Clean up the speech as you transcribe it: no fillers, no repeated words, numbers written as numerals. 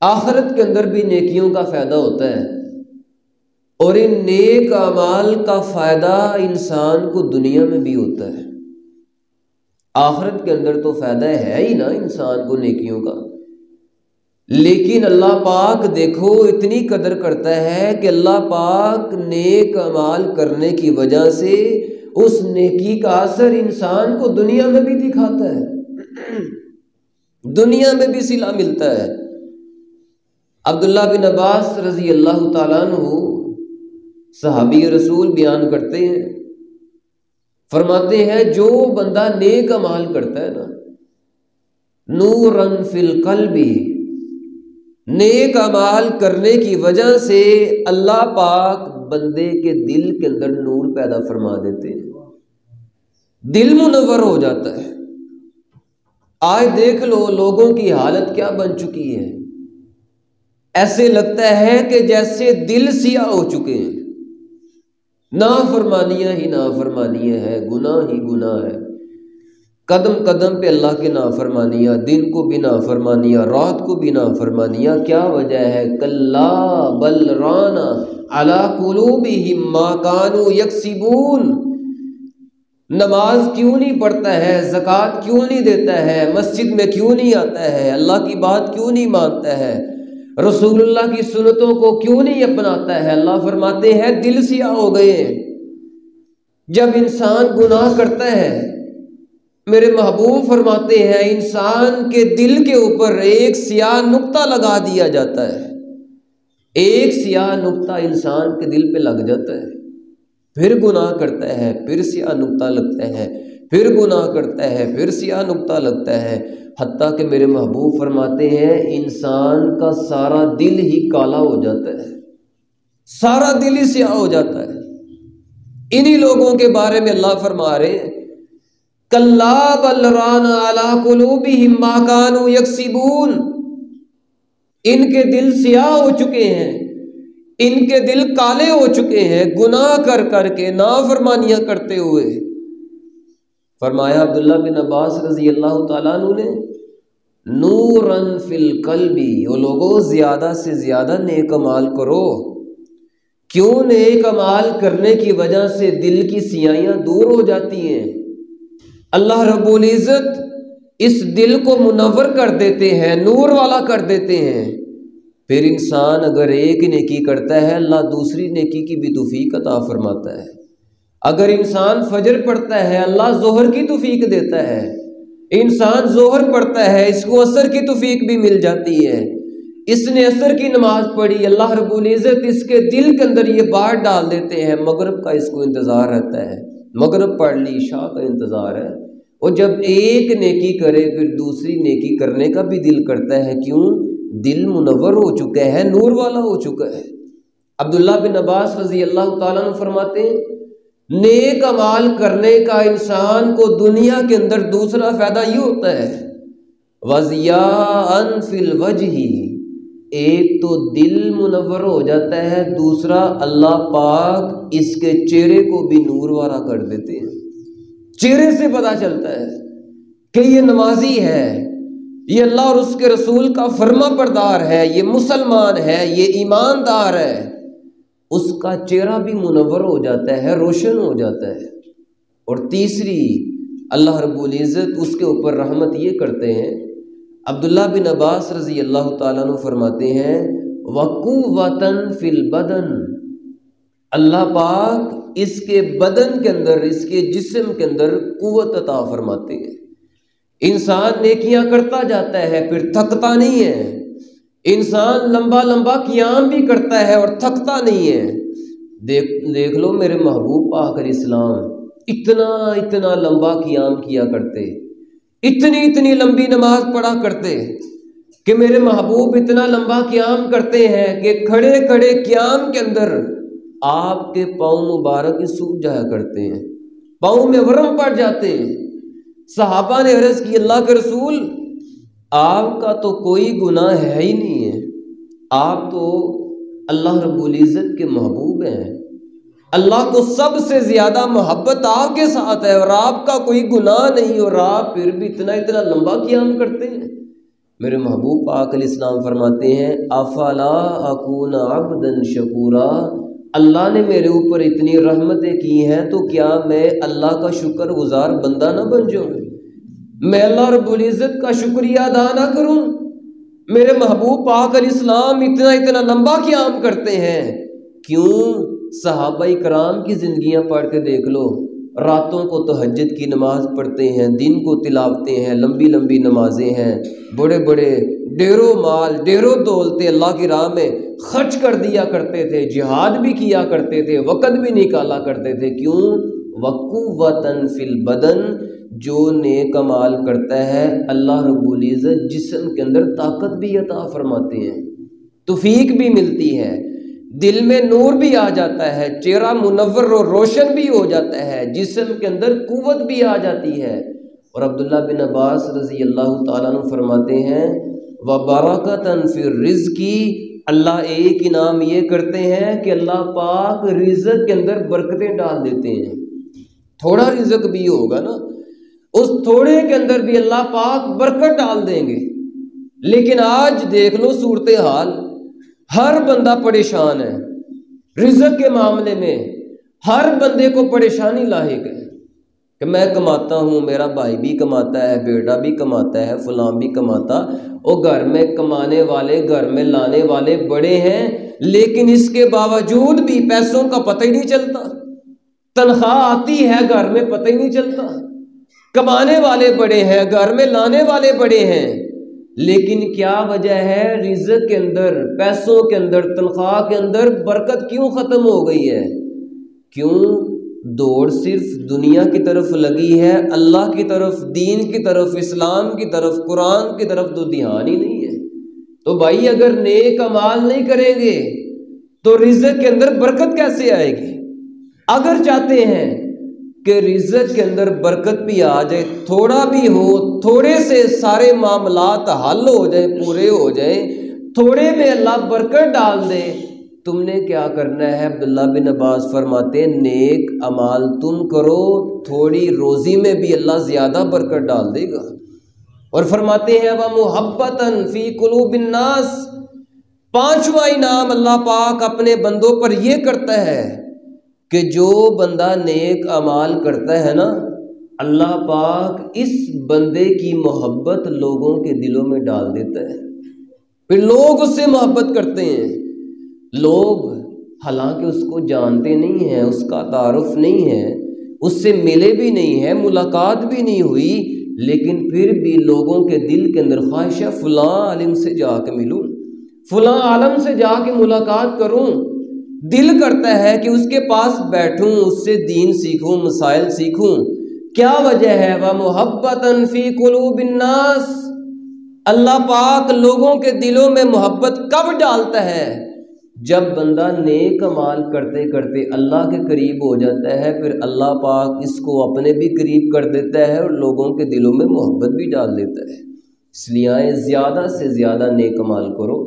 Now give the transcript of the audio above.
آخرت کے اندر بھی نیکیوں کا فائدہ ہوتا ہے، اور ان نیک اعمال کا فائدہ انسان کو دنیا میں بھی ہوتا ہے۔ آخرت کے اندر تو فائدہ ہے ہی نا انسان کو نیکیوں کا، لیکن اللہ پاک دیکھو اتنی قدر کرتا ہے کہ اللہ پاک نیک اعمال کرنے کی وجہ سے اس نیکی کا اثر انسان کو دنیا میں بھی دکھاتا ہے، دنیا میں بھی صلہ ملتا ہے۔ عبداللہ بن عباس رضی اللہ تعالیٰ عنہ صحابی رسول بیان کرتے ہیں، فرماتے ہیں جو بندہ نیک اعمال کرتا ہے نا، نورن فی القلب، نیک اعمال کرنے کی وجہ سے اللہ پاک بندے کے دل کے اندر نور پیدا فرما دیتے ہیں، دل منور ہو جاتا ہے۔ آج دیکھ لو لوگوں کی حالت کیا بن چکی ہے، ایسے لگتا ہے کہ جیسے دل سیاہ ہو چکے ہیں، نافرمانیاں ہی نافرمانیاں ہے، گناہ ہی گناہ ہے، قدم قدم پہ اللہ کے نافرمانیاں، دن کو بھی نافرمانیاں، رات کو بھی نافرمانیاں۔ کیا وجہ ہے؟ کلا بل ران علی قلوبہم ما کانوا یکسبون، نماز کیوں نہیں پڑھتا ہے، زکوٰۃ کیوں نہیں دیتا ہے، مسجد میں کیوں نہیں آتا ہے، اللہ کی بات کیوں نہیں مانتا ہے، رسول اللہ کی سنتوں کو کیوں نہیں اپناتا ہے؟ اللہ فرماتے ہیں دل سیاہ ہو گئے ہیں۔ جب انسان گناہ کرتا ہے، میرے محبوب فرماتے ہیں انسان کے دل کے اوپر ایک سیاہ نقطہ لگا دیا جاتا ہے، ایک سیاہ نقطہ انسان کے دل پہ لگ جاتا ہے، پھر گناہ کرتا ہے، پھر سیاہ نقطہ لگتا ہے، پھر گناہ کرتا ہے، پھر سیاہ نقطہ لگتا ہے، حتیٰ کہ میرے محبوب فرماتے ہیں انسان کا سارا دل ہی کالا ہو جاتا ہے، سارا دل ہی سیاہ ہو جاتا ہے۔ انہی لوگوں کے بارے میں اللہ فرما رہے ہیں کلا بل ران علی قلوبہم ما کانوا یکسبون، ان کے دل سیاہ ہو چکے ہیں، ان کے دل کالے ہو چکے ہیں گناہ کر کر کے، نافرمانیاں کرتے ہوئے۔ فرمایا عبداللہ بن عباس رضی اللہ تعالیٰ عنہ نے نورن فی القلب، وہ لوگوں زیادہ سے زیادہ نیک اعمال کرو۔ کیوں؟ نیک اعمال کرنے کی وجہ سے دل کی سیاہیاں دور ہو جاتی ہیں، اللہ رب العزت اس دل کو منور کر دیتے ہیں، نور والا کر دیتے ہیں۔ پھر انسان اگر ایک نیکی کرتا ہے اللہ دوسری نیکی کی بھی توفیق عطا فرماتا ہے۔ اگر انسان فجر پڑھتا ہے اللہ ظہر کی توفیق دیتا ہے، انسان ظہر پڑھتا ہے اس کو عصر کی توفیق بھی مل جاتی ہے، اس نے عصر کی نماز پڑھی اللہ رب العزت اس کے دل کے اندر یہ بات ڈال دیتے ہیں، مغرب کا اس کو انتظار رہتا ہے، مغرب پڑھ لی عشاء کا انتظار ہے۔ اور جب ایک نیکی کرے پھر دوسری نیکی کرنے کا بھی دل کرتا ہے، کیوں؟ دل منور ہو چکا ہے، نور والا ہو چکا ہے۔ عبداللہ بن عباس رضی اللہ تعالیٰ عنہ فرماتے ہیں نیک اعمال کرنے کا انسان کو دنیا کے اندر دوسرا فائدہ یہ ہوتا ہے وَضِيَاءً فِي الْوَجْهِ، ایک تو دل منور ہو جاتا ہے، دوسرا اللہ پاک اس کے چہرے کو بھی نور والا کر دیتے ہیں۔ چہرے سے پتہ چلتا ہے کہ یہ نمازی ہے، یہ اللہ اور اس کے رسول کا فرما بردار ہے، یہ مسلمان ہے، یہ ایماندار ہے، اس کا چہرہ بھی منور ہو جاتا ہے، روشن ہو جاتا ہے۔ اور تیسری اللہ رب العزت اس کے اوپر رحمت یہ کرتے ہیں، عبداللہ بن عباس رضی اللہ تعالیٰ عنہ فرماتے ہیں وَقُوَّةً فِي الْبَدَنِ، اللہ پاک اس کے بدن کے اندر، اس کے جسم کے اندر قوت عطا فرماتے ہیں۔ انسان نیکیاں کرتا جاتا ہے پھر تھکتا نہیں ہے، انسان لمبا لمبا قیام بھی کرتا ہے اور تھکتا نہیں ہے۔ دیکھ لو میرے محبوب پاک علیہ السلام اتنا لمبا قیام کیا کرتے، اتنی لمبی نماز پڑھا کرتے کہ میرے محبوب اتنا لمبا قیام کرتے ہیں کہ کھڑے کھڑے قیام کے اندر آپ کے پاؤں مبارک سوکھ جایا کرتے ہیں، پاؤں میں ورم پڑ جاتے ہیں۔ صحابہ نے عرض کی اللہ کے رسول آپ کا تو کوئی گناہ ہے ہی نہیں ہے، آپ تو اللہ رب العزت کے محبوب ہیں، اللہ کو سب سے زیادہ محبت آپ کے ساتھ ہے اور آپ کا کوئی گناہ نہیں، اور آپ پھر بھی اتنا لمبا قیام کرتے ہیں۔ میرے محبوب پاک علیہ السلام فرماتے ہیں افلا اکون عبدا شکورا، اللہ نے میرے اوپر اتنی رحمتیں کی ہیں تو کیا میں اللہ کا شکر گزار بندہ نہ بن جاؤں، میں اللہ رب العزت کا شکریہ ادا نہ کروں؟ میرے محبوب پاک علیہ السلام اتنا لمبا قیام کرتے ہیں، کیوں؟ صحابہ کرام کی زندگیاں پڑھ کے دیکھ لو، راتوں کو تہجد کی نماز پڑھتے ہیں، دن کو تلاوتیں ہیں، لمبی لمبی نمازیں ہیں، بڑے بڑے ڈیروں مال ڈیروں دولتے اللہ کی راہ میں خرچ کر دیا کرتے تھے، جہاد بھی کیا کرتے تھے، وقت بھی نکالا کرتے تھے، کیوں؟ وقوتاً فی البدن، جو نیک عمال کرتا ہے اللہ رب العزت جسم کے اندر طاقت بھی عطا فرماتے ہیں، توفیق بھی ملتی ہے، دل میں نور بھی آ جاتا ہے، چہرہ منور و روشن بھی ہو جاتا ہے، جسم کے اندر قوت بھی آ جاتی ہے۔ اور عبداللہ بن عباس رضی اللہ تعالیٰ عنہ فرماتے ہیں وَبَرَكَةً فِي الرِّزْقِ، اللہ ایک انعام یہ کرتے ہیں کہ اللہ پاک رزق کے اندر برکتیں ڈال دیتے ہیں۔ تھوڑا رزق بھی ہوگا نا، اس تھوڑے کے اندر بھی اللہ پاک برکت ڈال دیں گے، لیکن آج دیکھ لو صورتحال، ہر بندہ پریشان ہے رزق کے معاملے میں، ہر بندے کو پریشانی لاحق ہے کہ میں کماتا ہوں، میرا بھائی بھی کماتا ہے، بیٹا بھی کماتا ہے، فلاں بھی کماتا، اور گھر میں کمانے والے، گھر میں لانے والے بڑے ہیں، لیکن اس کے باوجود بھی پیسوں کا پتہ ہی نہیں چلتا، تنخواہ آتی ہے گھر میں پتہ ہی نہیں چلتا، کمانے والے بڑے ہیں، گھر میں لانے والے بڑے ہیں، لیکن کیا وجہ ہے؟ رزق کے اندر، پیسوں کے اندر، تنخواہ کے اندر برکت کیوں ختم ہو گئی ہے؟ کیوں؟ دوڑ صرف دنیا کی طرف لگی ہے، اللہ کی طرف، دین کی طرف، اسلام کی طرف، قرآن کی طرف تو دھیان ہی نہیں ہے۔ تو بھائی اگر نیک اعمال نہیں کریں گے تو رزق کے اندر برکت کیسے آئے گی؟ اگر چاہتے ہیں کہ رزق کے اندر برکت بھی آ جائے، تھوڑا بھی ہو، تھوڑے سے سارے معاملات حل ہو جائیں، پورے ہو جائیں، تھوڑے میں اللہ برکت ڈال دے، تم نے کیا کرنا ہے؟ عبداللہ بن عباس فرماتے ہیں نیک اعمال تم کرو، تھوڑی روزی میں بھی اللہ زیادہ برکت ڈال دے گا۔ اور فرماتے ہیں وَمُحَبَّةً فِي قُلُوبِ النَّاسِ، پانچواں انعام اللہ پاک اپنے بندوں پر یہ کرتا ہے کہ جو بندہ نیک اعمال کرتا ہے نا، اللہ پاک اس بندے کی محبت لوگوں کے دلوں میں ڈال دیتا ہے، پھر لوگ اس سے محبت کرتے ہیں۔ لوگ حالانکہ اس کو جانتے نہیں ہیں، اس کا تعارف نہیں ہے، اس سے ملے بھی نہیں ہیں، ملاقات بھی نہیں ہوئی، لیکن پھر بھی لوگوں کے دل کے اندر خواہش ہے فلاں عالم سے جا کے ملوں، فلاں عالم سے جا کے ملاقات کروں، دل کرتا ہے کہ اس کے پاس بیٹھوں، اس سے دین سیکھوں، مسائل سیکھوں۔ کیا وجہ ہے؟ وَمُحَبَّةً فِي قُلُوبِ النَّاسِ، اللہ پاک لوگوں کے دلوں میں محبت کب ڈالتا ہے؟ جب بندہ نیک اعمال کرتے کرتے اللہ کے قریب ہو جاتا ہے، پھر اللہ پاک اس کو اپنے بھی قریب کر دیتا ہے اور لوگوں کے دلوں میں محبت بھی ڈال دیتا ہے۔ اس لیے زیادہ سے زیادہ نیک اعمال کرو۔